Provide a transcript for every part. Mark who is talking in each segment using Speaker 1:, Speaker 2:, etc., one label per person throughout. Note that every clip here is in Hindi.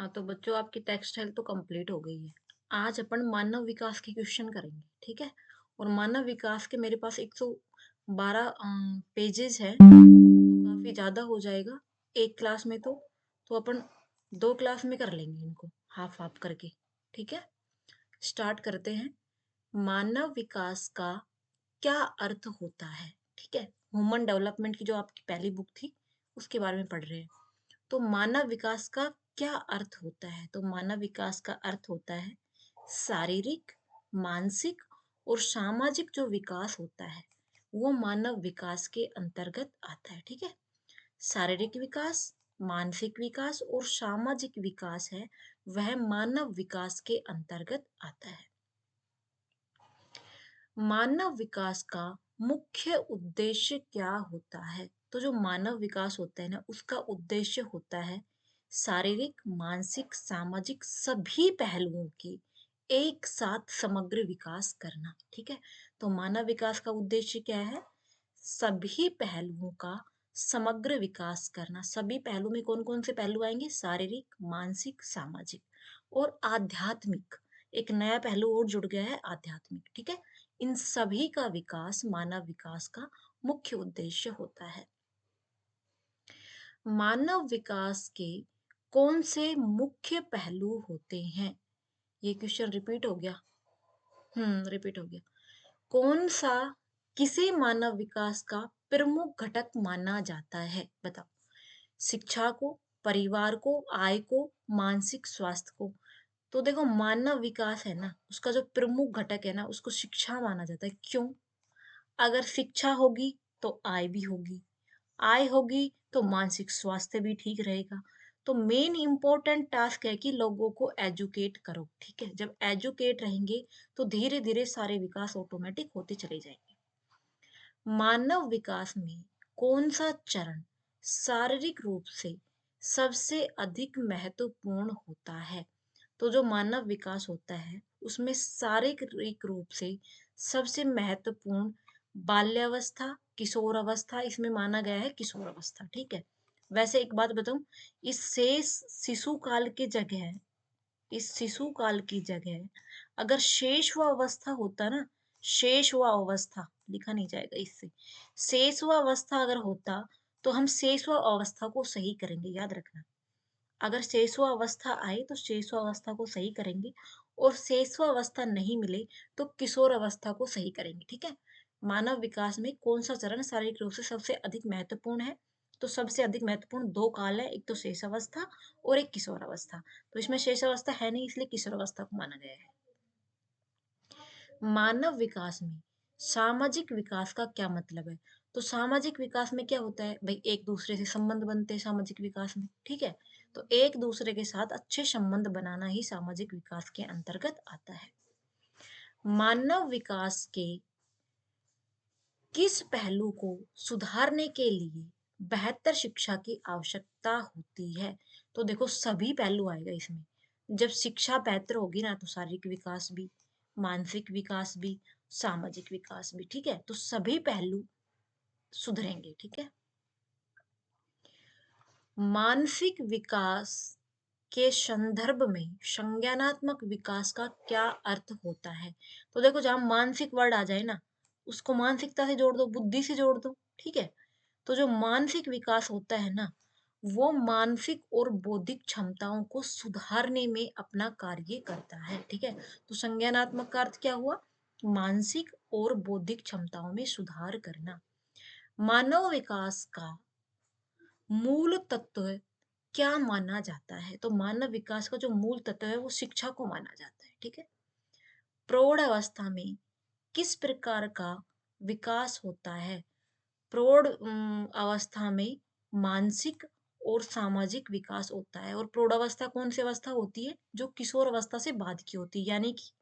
Speaker 1: हाँ तो बच्चों, आपकी टेक्सटाइल तो कंप्लीट हो गई है। आज अपन मानव विकास के क्वेश्चन करेंगे, ठीक है। और मानव विकास के मेरे पास 112 पेजेस है, तो काफी ज्यादा हो जाएगा एक क्लास में। तो अपन 2 क्लास में कर लेंगे इनको, हाफ हाफ करके। ठीक है, स्टार्ट करते हैं। मानव विकास का क्या अर्थ होता है? ठीक है, ह्यूमन डेवलपमेंट की जो आपकी पहली बुक थी उसके बारे में पढ़ रहे हैं। तो मानव विकास का क्या अर्थ होता है? तो मानव विकास का अर्थ होता है शारीरिक, मानसिक और सामाजिक जो विकास होता है वो मानव विकास के अंतर्गत आता है। ठीक है, शारीरिक विकास, मानसिक विकास और सामाजिक विकास है वह मानव विकास के अंतर्गत आता है। मानव विकास का मुख्य उद्देश्य क्या होता है? तो जो मानव विकास होता है ना, उसका उद्देश्य होता है शारीरिक, मानसिक, सामाजिक सभी पहलुओं की एक साथ समग्र विकास करना। ठीक है, तो मानव विकास का उद्देश्य क्या है? सभी पहलुओं का समग्र विकास करना। सभी पहलू में कौन कौन से पहलू आएंगे? शारीरिक, मानसिक, सामाजिक और आध्यात्मिक। एक नया पहलू और जुड़ गया है, आध्यात्मिक। ठीक है, इन सभी का विकास मानव विकास का मुख्य उद्देश्य होता है। मानव विकास के कौन से मुख्य पहलू होते हैं? ये क्वेश्चन रिपीट हो गया। रिपीट हो गया। कौन सा, किसे मानव विकास का प्रमुख घटक माना जाता है? बताओ। शिक्षा को, परिवार को, आय को, मानसिक स्वास्थ्य को। तो देखो, मानव विकास है ना, उसका जो प्रमुख घटक है ना, उसको शिक्षा माना जाता है। क्यों? अगर शिक्षा होगी तो आय भी होगी, आय होगी तो मानसिक स्वास्थ्य भी ठीक रहेगा। तो मेन इंपॉर्टेंट टास्क है कि लोगों को एजुकेट करो। ठीक है, जब एजुकेट रहेंगे तो धीरे धीरे सारे विकास ऑटोमेटिक होते चले जाएंगे। मानव विकास में कौन सा चरण शारीरिक रूप से सबसे अधिक महत्वपूर्ण होता है? तो जो मानव विकास होता है उसमें शारीरिक रूप से सबसे महत्वपूर्ण बाल्यावस्था, किशोरावस्था, इसमें माना गया है किशोरावस्था। ठीक है, वैसे एक बात बताऊं, इस शेष शिशु काल के जगह, इस शिशु काल की जगह अगर शेष व अवस्था होता ना, शेष व अवस्था लिखा नहीं जाएगा इससे, शेष व अवस्था अगर होता तो हम शेष व अवस्था को सही करेंगे, याद रखना। अगर शेष व अवस्था आए तो शेष व अवस्था को सही करेंगे, और शेष व अवस्था नहीं मिले तो किशोर अवस्था को सही करेंगे। ठीक है, मानव विकास में कौन सा चरण शारीरिक रूप से सबसे अधिक महत्वपूर्ण है? तो सबसे अधिक महत्वपूर्ण 2 काल है, एक तो शेष अवस्था और एक किशोर अवस्था। तो इसमें शेष अवस्था है नहीं, इसलिए किशोर अवस्था को माना गया है। मानव विकास में सामाजिक विकास का क्या मतलब है? तो सामाजिक विकास में क्या होता है भाई? एक दूसरे से संबंध बनते हैं सामाजिक विकास में। ठीक है, तो एक दूसरे के साथ अच्छे संबंध बनाना ही सामाजिक विकास के अंतर्गत आता है। मानव विकास के किस पहलू को सुधारने के लिए बेहतर शिक्षा की आवश्यकता होती है? तो देखो, सभी पहलू आएगा इसमें। जब शिक्षा बेहतर होगी ना, तो शारीरिक विकास भी, मानसिक विकास भी, सामाजिक विकास भी। ठीक है, तो सभी पहलू सुधरेंगे। ठीक है, मानसिक विकास के संदर्भ में संज्ञानात्मक विकास का क्या अर्थ होता है? तो देखो, जहां मानसिक वर्ड आ जाए ना, उसको मानसिकता से जोड़ दो, बुद्धि से जोड़ दो। ठीक है, तो जो मानसिक विकास होता है ना, वो मानसिक और बौद्धिक क्षमताओं को सुधारने में अपना कार्य करता है। ठीक है, तो संज्ञानात्मक का अर्थ क्या हुआ? मानसिक और बौद्धिक क्षमताओं में सुधार करना। मानव विकास का मूल तत्व क्या माना जाता है? तो मानव विकास का जो मूल तत्व है वो शिक्षा को माना जाता है। ठीक है, प्रौढ़ अवस्था में किस प्रकार का विकास होता है? प्रौढ़ अवस्था में मानसिक और सामाजिक विकास होता है। और प्रौढ़ अवस्था कौन सी अवस्था होती है? जो किशोर अवस्था से बाद की होती है, यानी कि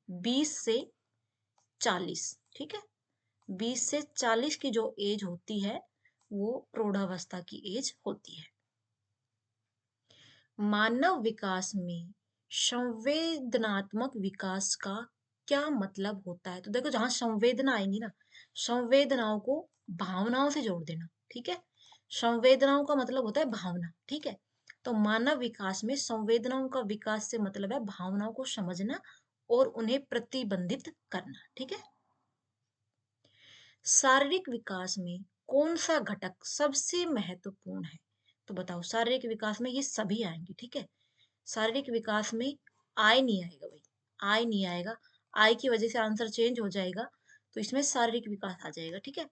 Speaker 1: 20 से 40। ठीक है, 20 से 40 की जो एज होती है वो प्रौढ़ावस्था की एज होती है। मानव विकास में संवेदनात्मक विकास का क्या मतलब होता है? तो देखो, जहां संवेदना आएंगी ना, संवेदनाओं को भावनाओं से जोड़ देना। ठीक है, संवेदनाओं का मतलब होता है भावना। ठीक है, तो मानव विकास में संवेदनाओं का विकास से मतलब है भावनाओं को समझना और उन्हें प्रतिबंधित करना। ठीक है। शारीरिक विकास में कौन सा घटक सबसे महत्वपूर्ण है? तो बताओ, शारीरिक विकास में ये सभी आएंगे। ठीक है। शारीरिक विकास में आय नहीं आएगा भाई, आय नहीं आएगा। आय की वजह से आंसर चेंज हो जाएगा, तो इसमें शारीरिक विकास आ जाएगा। ठीक है।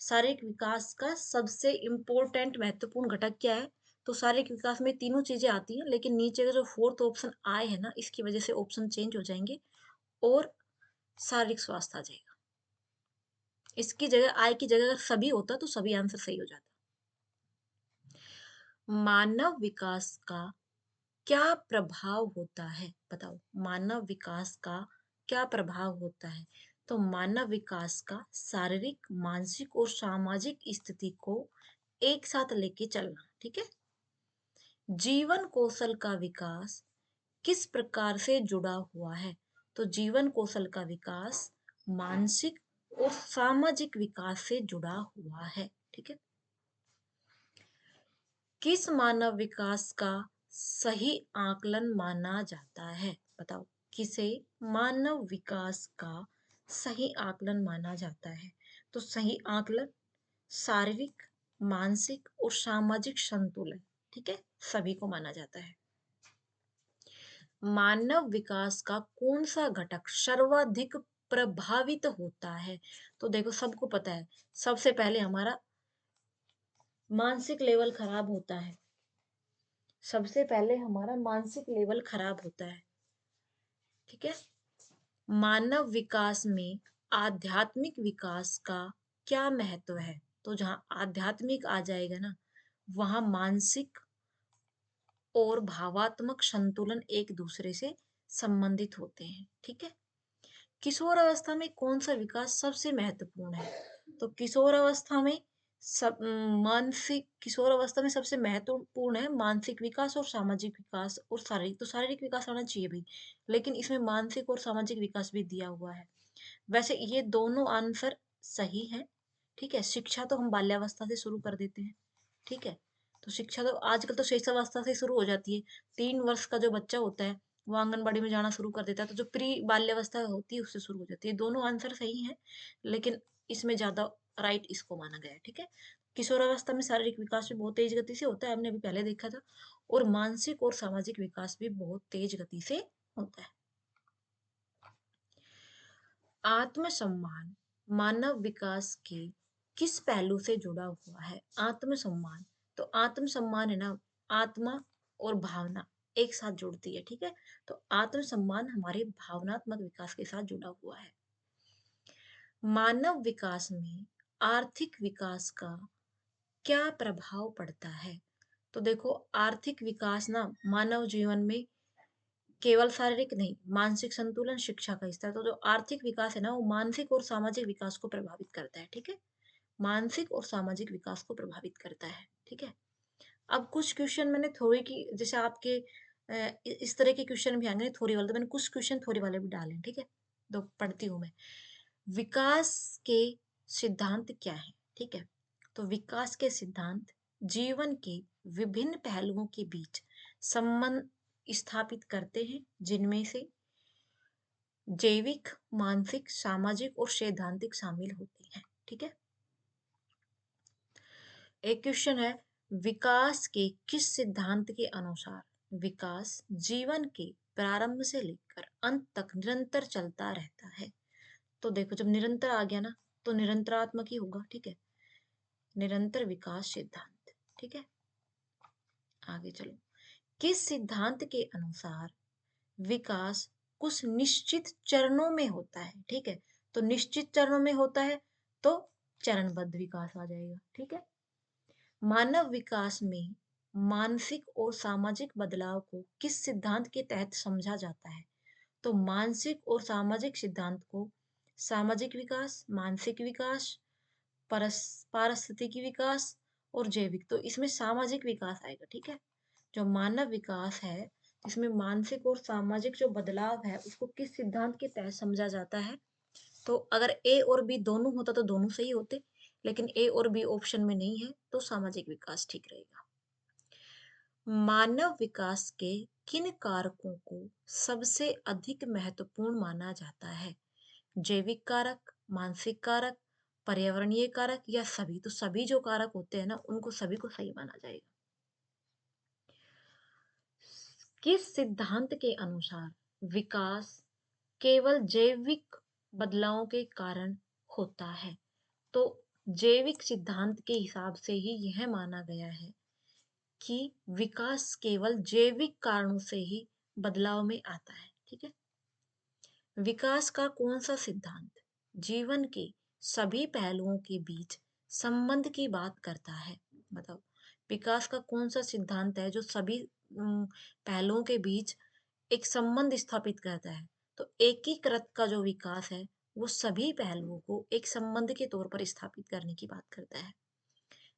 Speaker 1: शारीरिक विकास का सबसे इम्पोर्टेंट महत्वपूर्ण घटक क्या है? तो शारीरिक विकास में तीनों चीजें आती हैं, लेकिन नीचे का जो फोर्थ ऑप्शन आय है ना, इसकी वजह से ऑप्शन चेंज हो जाएंगे और शारीरिक स्वास्थ्य आ जाएगा। इसकी जगह, आय की जगह अगर सभी होता तो सभी आंसर सही हो जाता। मानव विकास का क्या प्रभाव होता है? बताओ, मानव विकास का क्या प्रभाव होता है? तो मानव विकास का शारीरिक, मानसिक और सामाजिक स्थिति को एक साथ लेके चलना। ठीक है। जीवन कौशल का विकास किस प्रकार से जुड़ा हुआ है? तो जीवन कौशल का विकास मानसिक और सामाजिक विकास से जुड़ा हुआ है। ठीक है। किस मानव विकास का सही आकलन माना जाता है? बताओ, किसे मानव विकास का सही आकलन माना जाता है? तो सही आकलन शारीरिक, मानसिक और सामाजिक संतुलन, ठीक है, सभी को माना जाता है। मानव विकास का कौन सा घटक सर्वाधिक प्रभावित होता है? तो देखो, सबको पता है, सबसे पहले हमारा मानसिक लेवल खराब होता है। सबसे पहले हमारा मानसिक लेवल खराब होता है। ठीक है। मानव विकास में आध्यात्मिक विकास का क्या महत्व है? तो जहां आध्यात्मिक आ जाएगा ना, वहां मानसिक और भावात्मक संतुलन एक दूसरे से संबंधित होते हैं। ठीक है। किशोर अवस्था में कौन सा विकास सबसे महत्वपूर्ण है? तो किशोर अवस्था में मानसिक, किशोर अवस्था में सबसे महत्वपूर्ण है मानसिक विकास और सामाजिक विकास और शारीरिक। तो शारीरिक विकास आना चाहिए भी, लेकिन इसमें मानसिक और सामाजिक विकास भी दिया हुआ है। वैसे ये दोनों आंसर सही है। ठीक है। शिक्षा तो हम बाल्यावस्था से शुरू कर देते हैं। ठीक है। तो शिक्षा तो आजकल तो शैशवावस्था से शुरू हो जाती है। 3 वर्ष का जो बच्चा होता है वो आंगनबाड़ी में जाना शुरू कर देता है, तो जो प्री बाल्यावस्था होती है उससे शुरू हो जाती है। दोनों आंसर सही हैं, लेकिन इसमें ज्यादा राइट इसको माना गया है। ठीक है। किशोरावस्था में शारीरिक विकास भी बहुत तेज गति से होता है, हमने अभी पहले देखा था, और मानसिक और सामाजिक विकास भी बहुत तेज गति से होता है। आत्मसम्मान मानव विकास के किस पहलू से जुड़ा हुआ है? आत्मसम्मान, तो आत्मसम्मान है ना, आत्मा और भावना एक साथ जुड़ती है। ठीक है। तो आत्मसम्मान हमारे भावनात्मक विकास के साथ जुड़ा हुआ है। मानव विकास में आर्थिक विकास का क्या प्रभाव पड़ता है? तो देखो, आर्थिक विकास ना मानव जीवन में केवल शारीरिक नहीं, मानसिक संतुलन शिक्षा का हिस्सा है। तो जो आर्थिक विकास है ना, वो मानसिक और सामाजिक विकास को प्रभावित करता है। ठीक है। मानसिक और सामाजिक विकास को प्रभावित करता है। ठीक है। अब कुछ क्वेश्चन मैंने थ्योरी की, जैसे आपके इस तरह के क्वेश्चन भी आएंगे थ्योरी वाले, तो मैंने कुछ क्वेश्चन थ्योरी वाले भी डाले। ठीक है। तो पढ़ती हूँ मैं। विकास के सिद्धांत क्या है? ठीक है। तो विकास के सिद्धांत जीवन के विभिन्न पहलुओं के बीच संबंध स्थापित करते हैं, जिनमें से जैविक, मानसिक, सामाजिक और सैद्धांतिक शामिल होते हैं। ठीक है। एक क्वेश्चन है, विकास के किस सिद्धांत के अनुसार विकास जीवन के प्रारंभ से लेकर अंत तक निरंतर चलता रहता है? तो देखो, जब निरंतर आ गया ना, तो निरंतरात्मक ही होगा। ठीक है। निरंतर विकास सिद्धांत। ठीक है। आगे चलो। किस सिद्धांत के अनुसार विकास कुछ निश्चित चरणों में होता है? ठीक है। तो निश्चित चरणों में होता है, तो चरणबद्ध विकास आ जाएगा। ठीक है। मानव विकास में मानसिक और सामाजिक बदलाव को किस सिद्धांत के तहत समझा जाता है? तो मानसिक और सामाजिक सिद्धांत को सामाजिक विकास, मानसिक विकास, पारिस्थितिकी विकास और जैविक, तो इसमें सामाजिक विकास आएगा। ठीक है। जो मानव विकास है, इसमें मानसिक और सामाजिक जो बदलाव है उसको किस सिद्धांत के तहत समझा जाता है? तो अगर ए और बी दोनों होता तो दोनों सही होते, लेकिन ए और बी ऑप्शन में नहीं है, तो सामाजिक विकास ठीक रहेगा। मानव विकास के किन कारकों को सबसे अधिक महत्वपूर्ण माना जाता है? जैविक कारक, मानसिक कारक, पर्यावरणीय कारक या सभी? तो सभी जो कारक होते हैं ना, उनको सभी को सही माना जाएगा। किस सिद्धांत के अनुसार विकास केवल जैविक बदलावों के कारण होता है? तो जैविक सिद्धांत के हिसाब से ही यह माना गया है कि विकास केवल जैविक कारणों से ही बदलाव में आता है। ठीक है। विकास का कौन सा सिद्धांत जीवन के सभी पहलुओं के बीच संबंध की बात करता है? बताओ, विकास का कौन सा सिद्धांत है जो सभी पहलुओं के बीच एक संबंध स्थापित करता है? तो एकीकृत का जो विकास है वो सभी पहलुओं को एक संबंध के तौर पर स्थापित करने की बात करता है।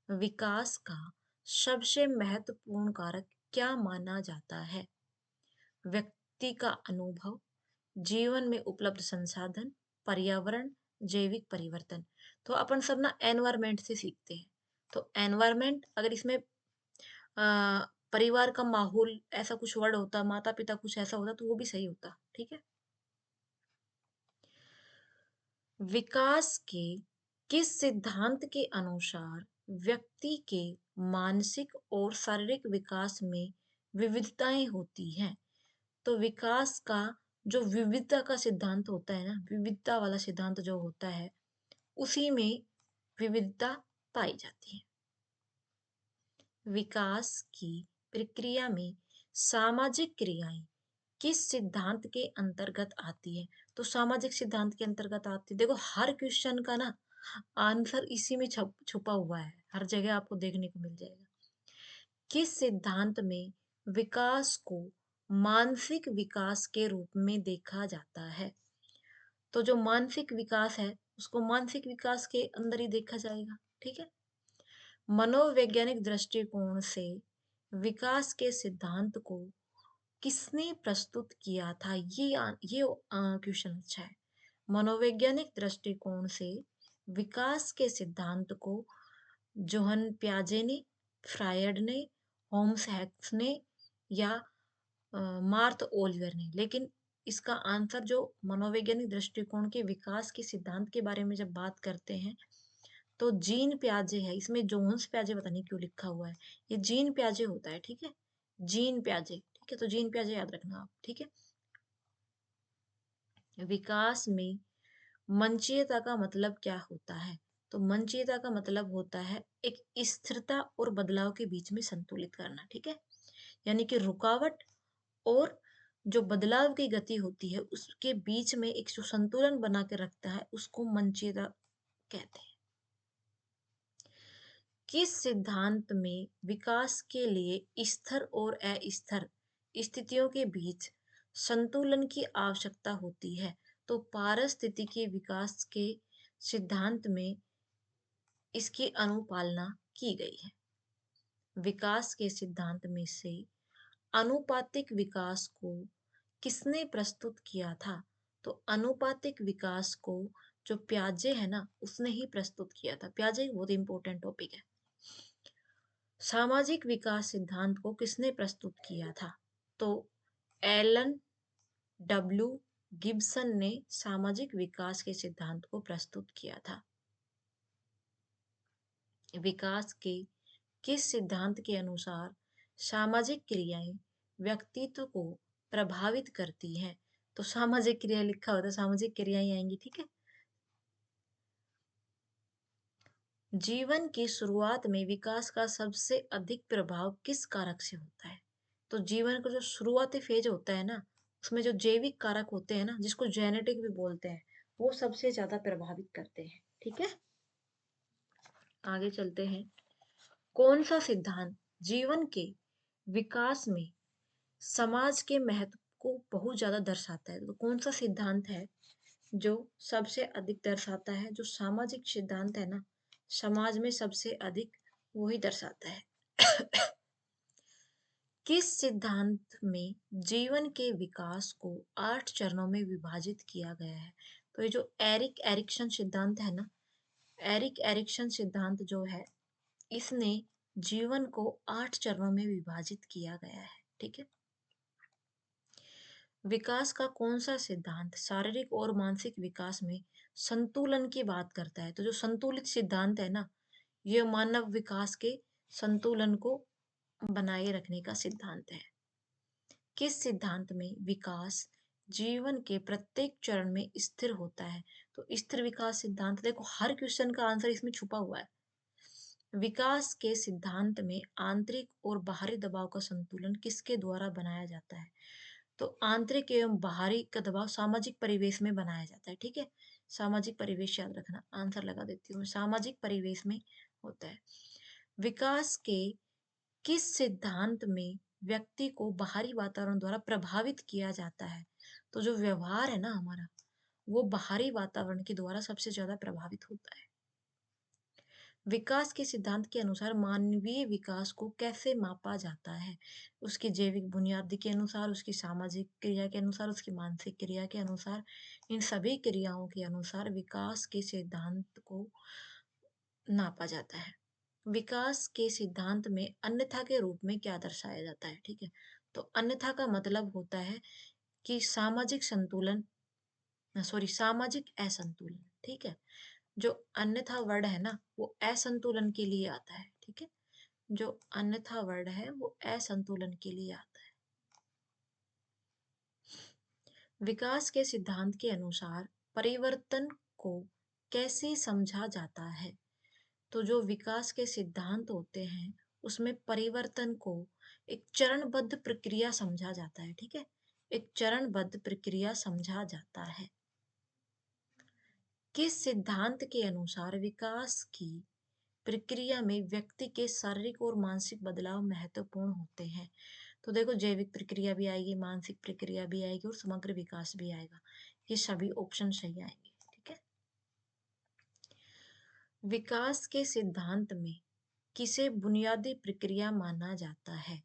Speaker 1: विकास का सबसे महत्वपूर्ण कारक क्या माना जाता है? व्यक्ति का अनुभव, जीवन में उपलब्ध संसाधन, पर्यावरण, जैविक परिवर्तन। तो अपन सब ना एनवायरमेंट से सीखते हैं। तो एनवायरमेंट अगर इसमें परिवार का माहौल ऐसा कुछ वर्ड होता, माता पिता कुछ ऐसा होता तो वो भी सही होता। ठीक है। विकास के किस सिद्धांत के अनुसार व्यक्ति के मानसिक और शारीरिक विकास में विविधताएं होती हैं? तो विकास का जो विविधता का सिद्धांत होता है ना, विविधता वाला सिद्धांत जो होता है, उसी में विविधता पाई जाती है। विकास की प्रक्रिया में सामाजिक क्रियाएं किस सिद्धांत के अंतर्गत आती है? तो सामाजिक सिद्धांत के अंतर्गत आती है। देखो, हर क्वेश्चन का ना आंसर इसी में छुपा हुआ है, हर जगह आपको देखने को मिल जाएगा। किस सिद्धांत में विकास को मानसिक विकास के रूप में देखा जाता है? तो जो मानसिक विकास है उसको मानसिक विकास के अंदर ही देखा जाएगा। ठीक है। मनोवैज्ञानिक दृष्टिकोण से विकास के सिद्धांत को किसने प्रस्तुत किया था? ये क्वेश्चन अच्छा है। मनोवैज्ञानिक दृष्टिकोण से विकास के सिद्धांत को जोहन प्याजे ने, फ्रायड ने, होम्स हैक्स ने या मार्थ ओलिवर ने। लेकिन इसका आंसर जो मनोवैज्ञानिक दृष्टिकोण के विकास के सिद्धांत के बारे में जब बात करते हैं तो जीन प्याजे है। इसमें जोन्स प्याजे पता नहीं क्यों लिखा हुआ है, ये जीन प्याजे होता है। ठीक है, जीन प्याजे। ठीक है, तो जीन प्याजे याद रखना आप। ठीक है। विकास में मंचीयता का मतलब क्या होता है? तो मंचीयता का मतलब होता है एक स्थिरता और बदलाव के बीच में संतुलित करना। ठीक है, यानी कि रुकावट और जो बदलाव की गति होती है उसके बीच में एक जो संतुलन बना के रखता है उसको मंचीयता कहते हैं। किस सिद्धांत में विकास के लिए स्थिर और अस्थिर स्थितियों के बीच संतुलन की आवश्यकता होती है? तो पारिस्थितिकी विकास के सिद्धांत में इसकी अनुपालना की गई है। विकास के सिद्धांत में से आनुपातिक विकास को किसने प्रस्तुत किया था? तो आनुपातिक विकास को जो प्याजे है ना उसने ही प्रस्तुत किया था। प्याजे बहुत इंपॉर्टेंट टॉपिक है। सामाजिक विकास सिद्धांत को किसने प्रस्तुत किया था? तो एलन डब्ल्यू गिब्सन ने सामाजिक विकास के सिद्धांत को प्रस्तुत किया था। विकास के किस सिद्धांत के अनुसार सामाजिक क्रियाएं व्यक्तित्व को प्रभावित करती हैं? तो सामाजिक क्रिया लिखा होता है, सामाजिक क्रियाएं आएंगी। ठीक है। जीवन की शुरुआत में विकास का सबसे अधिक प्रभाव किस कारक से होता है? तो जीवन का जो शुरुआती फेज होता है ना उसमें जो जैविक कारक होते हैं ना जिसको जेनेटिक भी बोलते हैं वो सबसे ज्यादा प्रभावित करते हैं। ठीक है, आगे चलते हैं। कौन सा सिद्धांत जीवन के विकास में समाज के महत्व को बहुत ज्यादा दर्शाता है? तो कौन सा सिद्धांत है जो सबसे अधिक दर्शाता है? जो सामाजिक सिद्धांत है ना समाज में सबसे अधिक वही दर्शाता है। किस सिद्धांत में जीवन के विकास को 8 चरणों में विभाजित किया गया है? तो ये जो एरिक एरिक्सन सिद्धांत है ना, एरिक एरिक्सन सिद्धांत जो है इसने जीवन को 8 चरणों में विभाजित किया गया है। ठीक है। विकास का कौन सा सिद्धांत शारीरिक और मानसिक विकास में संतुलन की बात करता है? तो जो संतुलित सिद्धांत है ना, ये मानव विकास के संतुलन को बनाए रखने का सिद्धांत है। किस सिद्धांत में विकास जीवन के प्रत्येक चरण में स्थिर होता है? तो स्थिर विकास सिद्धांत, देखो हर क्वेश्चन का आंसर इसमें छुपा हुआ है। विकास के सिद्धांत में आंतरिक और बाहरी दबाव का संतुलन किसके द्वारा बनाया जाता है? तो आंतरिक एवं बाहरी का दबाव सामाजिक परिवेश में बनाया जाता है। ठीक है। सामाजिक परिवेश याद रखना, आंसर लगा देती हूँ, सामाजिक परिवेश में होता है। विकास के किस सिद्धांत में व्यक्ति को बाहरी वातावरण द्वारा प्रभावित किया जाता है? तो जो व्यवहार है ना हमारा, वो बाहरी वातावरण के द्वारा सबसे ज्यादा प्रभावित होता है। विकास के सिद्धांत के अनुसार मानवीय विकास को कैसे मापा जाता है? उसकी जैविक बुनियादी के अनुसार, उसकी सामाजिक क्रिया के अनुसार, उसकी मानसिक क्रिया के अनुसार, इन सभी क्रियाओं के अनुसार विकास के सिद्धांत को नापा जाता है। विकास के सिद्धांत में अन्यथा के रूप में क्या दर्शाया जाता है? ठीक है। तो अन्यथा का मतलब होता है कि सामाजिक संतुलन, सॉरी सामाजिक असंतुलन। ठीक है। जो अन्यथा वर्ड है ना, वो असंतुलन के लिए आता है। ठीक है। जो अन्यथा वर्ड है वो असंतुलन के लिए आता है। विकास के सिद्धांत के अनुसार परिवर्तन को कैसे समझा जाता है? तो जो विकास के सिद्धांत होते हैं उसमें परिवर्तन को एक चरणबद्ध प्रक्रिया समझा जाता है। ठीक है। एक चरणबद्ध प्रक्रिया समझा जाता है। किस सिद्धांत के अनुसार विकास की प्रक्रिया में व्यक्ति के शारीरिक और मानसिक बदलाव महत्वपूर्ण होते हैं? तो देखो जैविक प्रक्रिया भी आएगी, मानसिक प्रक्रिया भी आएगी और समग्र विकास भी आएगा। ये सभी ऑप्शन सही आएंगे। ठीक है। विकास के सिद्धांत में किसे बुनियादी प्रक्रिया माना जाता है?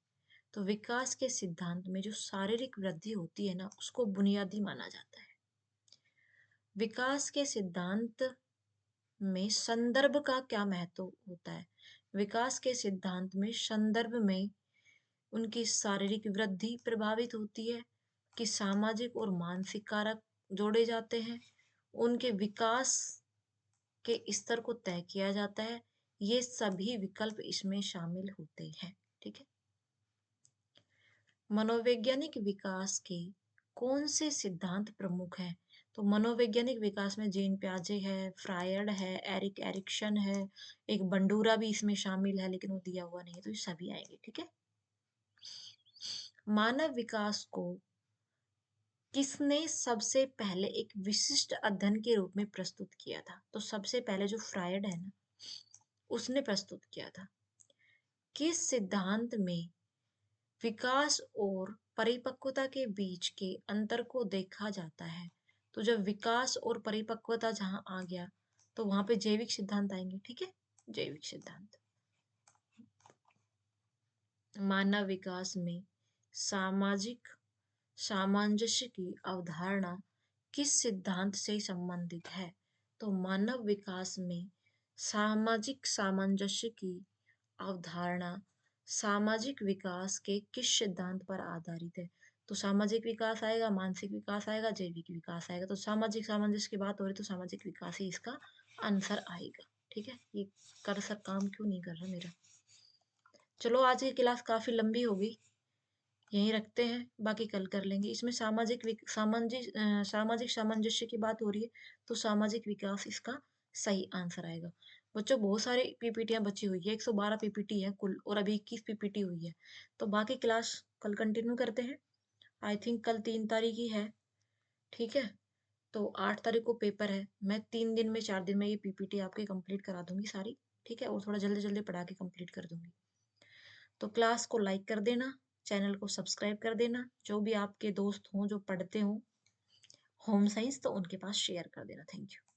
Speaker 1: तो विकास के सिद्धांत में जो शारीरिक वृद्धि होती है ना, उसको बुनियादी माना जाता है। विकास के सिद्धांत में संदर्भ का क्या महत्व होता है? विकास के सिद्धांत में संदर्भ में उनकी शारीरिक वृद्धि प्रभावित होती है कि सामाजिक और मानसिक कारक जोड़े जाते हैं, उनके विकास के स्तर को तय किया जाता है। ये सभी विकल्प इसमें शामिल होते हैं। ठीक है। मनोवैज्ञानिक विकास के कौन से सिद्धांत प्रमुख हैं? तो मनोवैज्ञानिक विकास में जीन पियाजे है, फ्रायड है, एरिक एरिक्सन है, एक बंडूरा भी इसमें शामिल है लेकिन वो दिया हुआ नहीं है, तो ये सभी आएंगे। ठीक है। मानव विकास को किसने सबसे पहले एक विशिष्ट अध्ययन के रूप में प्रस्तुत किया था? तो सबसे पहले जो फ्रायड है ना, उसने प्रस्तुत किया था। किस सिद्धांत में विकास और परिपक्वता के बीच के अंतर को देखा जाता है? तो जब विकास और परिपक्वता जहां आ गया तो वहां पे जैविक सिद्धांत आएंगे। ठीक है। जैविक सिद्धांत। मानव विकास में सामाजिक सामंजस्य की अवधारणा किस सिद्धांत से संबंधित है? तो मानव विकास में सामाजिक सामंजस्य की अवधारणा सामाजिक विकास के किस सिद्धांत पर आधारित है? तो सामाजिक विकास आएगा, मानसिक विकास आएगा, जैविक विकास आएगा। तो सामाजिक सामंजस्य की बात हो रही तो सामाजिक विकास ही इसका आंसर आएगा। ठीक है। ये कर्सर काम क्यों नहीं कर रहा मेरा? चलो आज की क्लास काफी लंबी हो गई, यहीं रखते हैं, बाकी कल कर लेंगे। इसमें सामाजिक सामंजस्य की बात हो रही है तो सामाजिक विकास इसका सही आंसर आएगा। बच्चों बहुत सारी पीपीटियां बची हुई है, 112 पीपीटी है कुल और अभी 21 पीपीटी हुई है। तो बाकी क्लास कल कंटिन्यू करते हैं। आई थिंक कल 3 तारीख ही है। ठीक है। तो 8 तारीख को पेपर है। मैं 3 दिन में 4 दिन में ये पीपीटी आपकी कंप्लीट करा दूंगी सारी। ठीक है। और थोड़ा जल्दी जल्दी पढ़ा के कंप्लीट कर दूंगी। तो क्लास को लाइक कर देना, चैनल को सब्सक्राइब कर देना, जो भी आपके दोस्त हों जो पढ़ते हों होम साइंस तो उनके पास शेयर कर देना। Thank you.